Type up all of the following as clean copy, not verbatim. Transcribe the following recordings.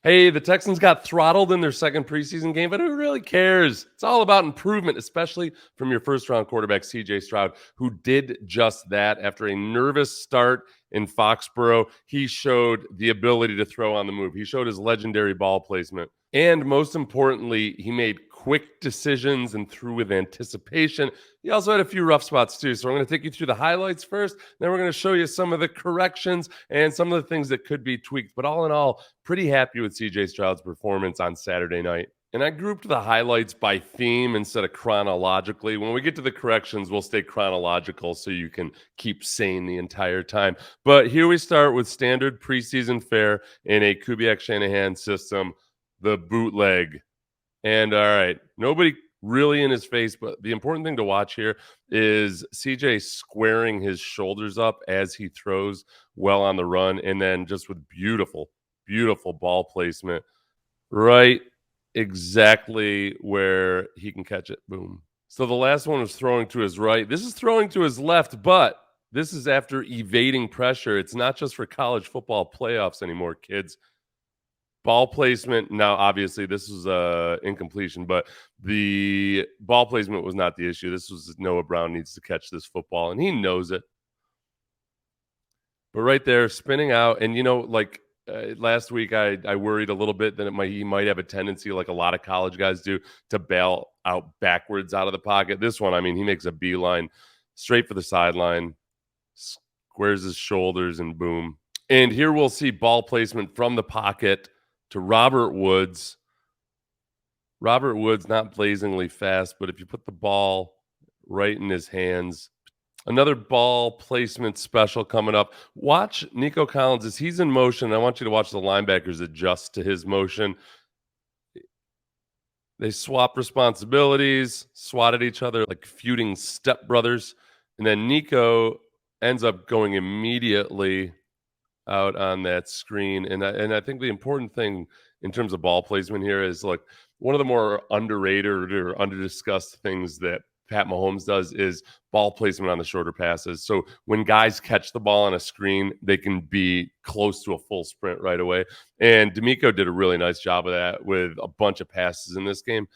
Hey, the Texans got throttled in their second preseason game, but who really cares? It's all about improvement, especially from your first round quarterback, CJ Stroud, who did just that. After a nervous start in Foxborough, he showed the ability to throw on the move. He showed his legendary ball placement. And most importantly, he made quick decisions and threw with anticipation. He also had a few rough spots too. So I'm going to take you through the highlights first. Then we're going to show you some of the corrections and some of the things that could be tweaked. But all in all, pretty happy with CJ Stroud's performance on Saturday night. And I grouped the highlights by theme instead of chronologically. When we get to the corrections, we'll stay chronological so you can keep sane the entire time. But here we start with standard preseason fare in a Kubiak Shanahan system, the bootleg. And all right, nobody really in his face, but the important thing to watch here is CJ squaring his shoulders up as he throws well on the run, and then just with beautiful ball placement right exactly where he can catch it. Boom. So the last one was throwing to his right. This is throwing to his left, but this is after evading pressure. It's not just for college football playoffs anymore, kids. Ball placement. Now, obviously, this was a incompletion, but the ball placement was not the issue. This was Noah Brown needs to catch this football, and he knows it. But right there, spinning out, and last week, I worried a little bit that he might have a tendency, like a lot of college guys do, to bail out backwards out of the pocket. This one, I mean, he makes a beeline straight for the sideline, squares his shoulders, and boom. And here we'll see ball placement from the pocket to Robert Woods. Robert Woods, not blazingly fast, but if you put the ball right in his hands, another ball placement special coming up. Watch Nico Collins as he's in motion. I want you to watch the linebackers adjust to his motion. They swap responsibilities, swat at each other like feuding stepbrothers. And then Nico ends up going immediately out on that screen. And I think the important thing in terms of ball placement here is, like, one of the more underrated or underdiscussed things that Pat Mahomes does is ball placement on the shorter passes. So when guys catch the ball on a screen, they can be close to a full sprint right away. And D'Amico did a really nice job of that with a bunch of passes in this game.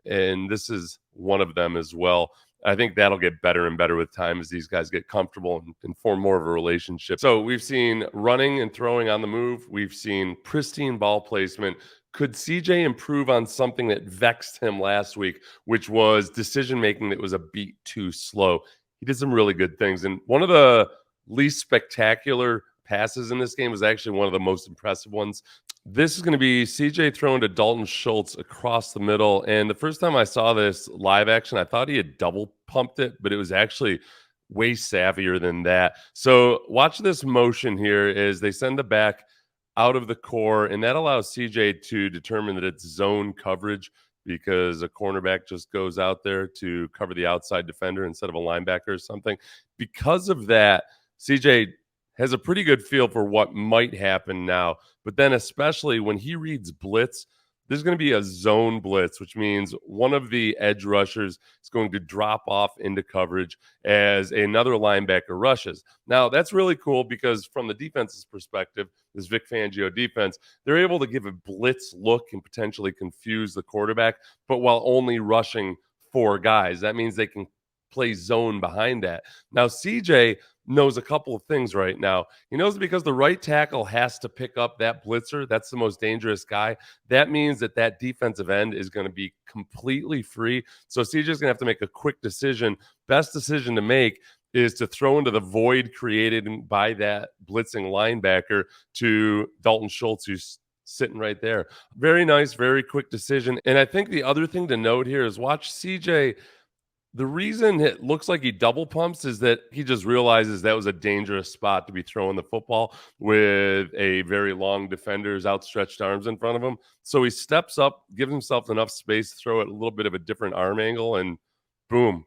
And this is one of them as well. I think that'll get better and better with time as these guys get comfortable and form more of a relationship. So we've seen running and throwing on the move. We've seen pristine ball placement. Could CJ improve on something that vexed him last week, which was decision-making that was a beat too slow? He did some really good things. And one of the least spectacular passes in this game was actually one of the most impressive ones. This is going to be CJ throwing to Dalton Schultz across the middle. And the first time I saw this live action, I thought he had double pumped it, but it was actually way savvier than that. So watch this motion here as they send the back out of the core, and that allows CJ to determine that it's zone coverage because a cornerback just goes out there to cover the outside defender instead of a linebacker or something. Because of that, CJ has a pretty good feel for what might happen now. But then especially when he reads blitz, there's going to be a zone blitz, which means one of the edge rushers is going to drop off into coverage as another linebacker rushes. Now, that's really cool because from the defense's perspective, this Vic Fangio defense, they're able to give a blitz look and potentially confuse the quarterback, but while only rushing four guys. That means they can play zone behind that. Now, CJ knows a couple of things right now. He knows because the right tackle has to pick up that blitzer. That's the most dangerous guy. That means that defensive end is going to be completely free. So CJ's going to have to make a quick decision. Best decision to make is to throw into the void created by that blitzing linebacker to Dalton Schultz, who's sitting right there. Very nice, very quick decision. And I think the other thing to note here is watch CJ. The reason it looks like he double pumps is that he just realizes that was a dangerous spot to be throwing the football with a very long defender's outstretched arms in front of him. So he steps up, gives himself enough space to throw it a little bit of a different arm angle, and boom.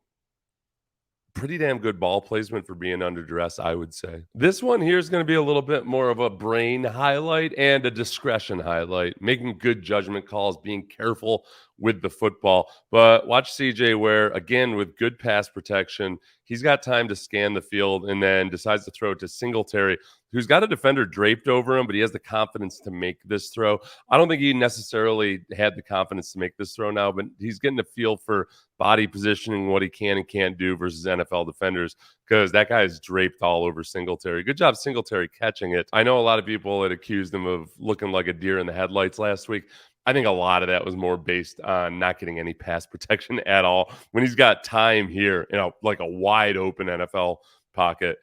Pretty damn good ball placement for being under duress, I would say. This one here is going to be a little bit more of a brain highlight and a discretion highlight, making good judgment calls, being careful with the football. But watch CJ where, again, with good pass protection, he's got time to scan the field and then decides to throw it to Singletary. who's got a defender draped over him, but he has the confidence to make this throw. I don't think he necessarily had the confidence to make this throw now, but he's getting a feel for body positioning, what he can and can't do versus NFL defenders, because that guy is draped all over Singletary. Good job, Singletary, catching it. I know a lot of people had accused him of looking like a deer in the headlights last week. I think a lot of that was more based on not getting any pass protection at all. When he's got time here, like a wide open NFL pocket,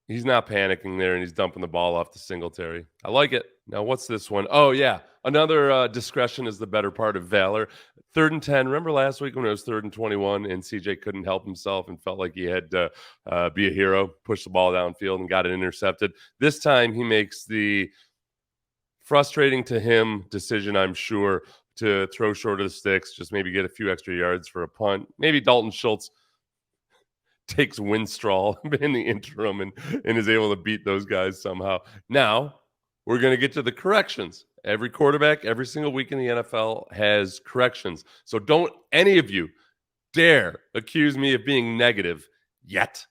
he's not panicking there, and he's dumping the ball off to Singletary. I like it. Now, what's this one? Oh, yeah. Another discretion is the better part of valor. 3rd and 10. Remember last week when it was 3rd and 21 and CJ couldn't help himself and felt like he had to be a hero, push the ball downfield and got it intercepted? This time he makes the frustrating to him decision, I'm sure, to throw short of the sticks, just maybe get a few extra yards for a punt. Maybe Dalton Schultz takes Winstraw in the interim and is able to beat those guys somehow. Now, we're going to get to the corrections. Every quarterback, every single week in the NFL has corrections. So don't any of you dare accuse me of being negative yet.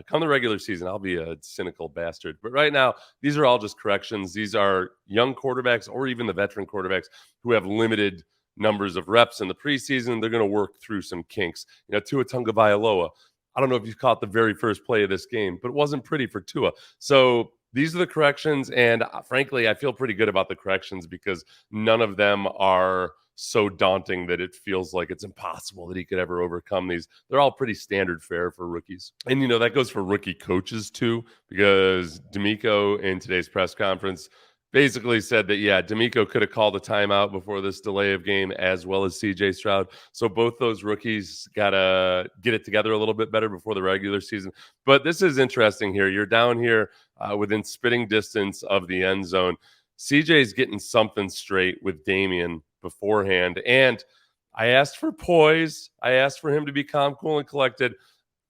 Come the regular season, I'll be a cynical bastard. But right now, these are all just corrections. These are young quarterbacks or even the veteran quarterbacks who have limited numbers of reps in the preseason. They're going to work through some kinks. Tua Tagovailoa, I don't know if you caught the very first play of this game, but it wasn't pretty for Tua. So these are the corrections, and frankly, I feel pretty good about the corrections because none of them are so daunting that it feels like it's impossible that he could ever overcome these. They're all pretty standard fare for rookies. And, that goes for rookie coaches too, because D'Amico in today's press conference basically said that, yeah, D'Amico could have called a timeout before this delay of game as well as CJ Stroud. So both those rookies got to get it together a little bit better before the regular season. But this is interesting here. You're down here within spitting distance of the end zone. CJ's getting something straight with Damian beforehand. And I asked for poise. I asked for him to be calm, cool, and collected.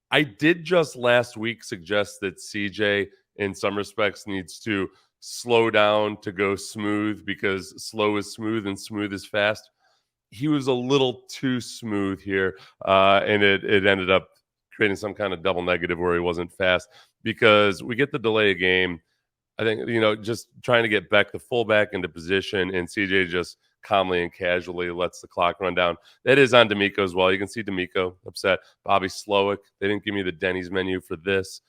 I did just last week suggest that CJ, in some respects, needs to slow down to go smooth because slow is smooth and smooth is fast. He was a little too smooth here, and it ended up creating some kind of double negative where he wasn't fast because we get the delay of game. I think, just trying to get Beck, the fullback, into position, and CJ just calmly and casually lets the clock run down. That is on D'Amico as well. You can see D'Amico upset. Bobby Slowick, they didn't give me the Denny's menu for this.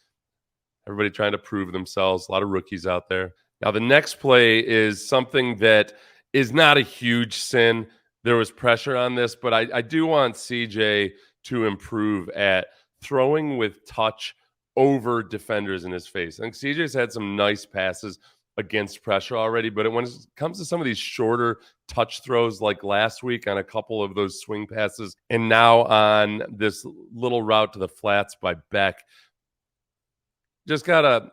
Everybody trying to prove themselves. A lot of rookies out there. Now, the next play is something that is not a huge sin. There was pressure on this, but I do want CJ to improve at throwing with touch over defenders in his face. I think CJ's had some nice passes against pressure already, but when it comes to some of these shorter touch throws like last week on a couple of those swing passes and now on this little route to the flats by Beck, just got to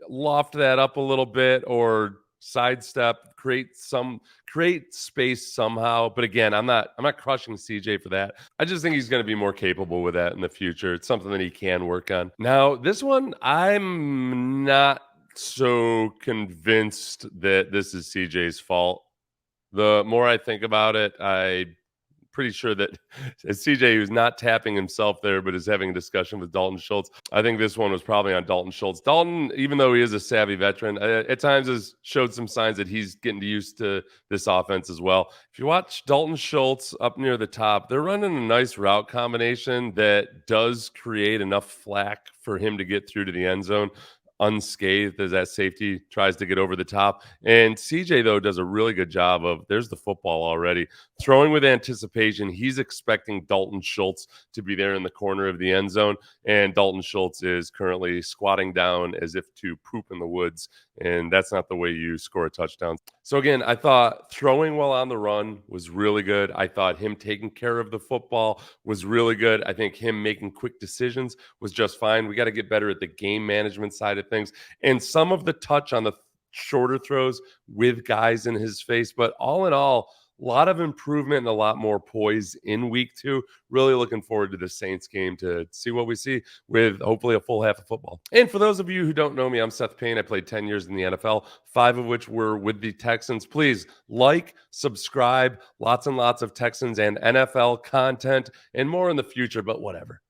loft that up a little bit or sidestep, create space somehow. But again, I'm not crushing CJ for that. I just think he's going to be more capable with that in the future. It's something that he can work on. Now, this one, I'm not so convinced that this is CJ's fault. The more I think about it, I'm pretty sure that it's CJ who's not tapping himself there, but is having a discussion with Dalton Schultz. I think this one was probably on Dalton Schultz. Dalton, even though he is a savvy veteran, at times has showed some signs that he's getting used to this offense as well. If you watch Dalton Schultz up near the top, they're running a nice route combination that does create enough flack for him to get through to the end zone unscathed as that safety tries to get over the top. And CJ, though, does a really good job of, there's the football already, throwing with anticipation. He's expecting Dalton Schultz to be there in the corner of the end zone, and Dalton Schultz is currently squatting down as if to poop in the woods, and that's not the way you score a touchdown. So again, I thought throwing while on the run was really good. I thought him taking care of the football was really good. I think him making quick decisions was just fine. We got to get better at the game management side of things, and some of the touch on the shorter throws with guys in his face. But all in all, a lot of improvement and a lot more poise in week 2. Really looking forward to the Saints game to see what we see with hopefully a full half of football. And for those of you who don't know me, I'm Seth Payne. I played 10 years in the NFL, 5 of which were with the Texans. Please like, subscribe, lots and lots of Texans and NFL content and more in the future, but whatever.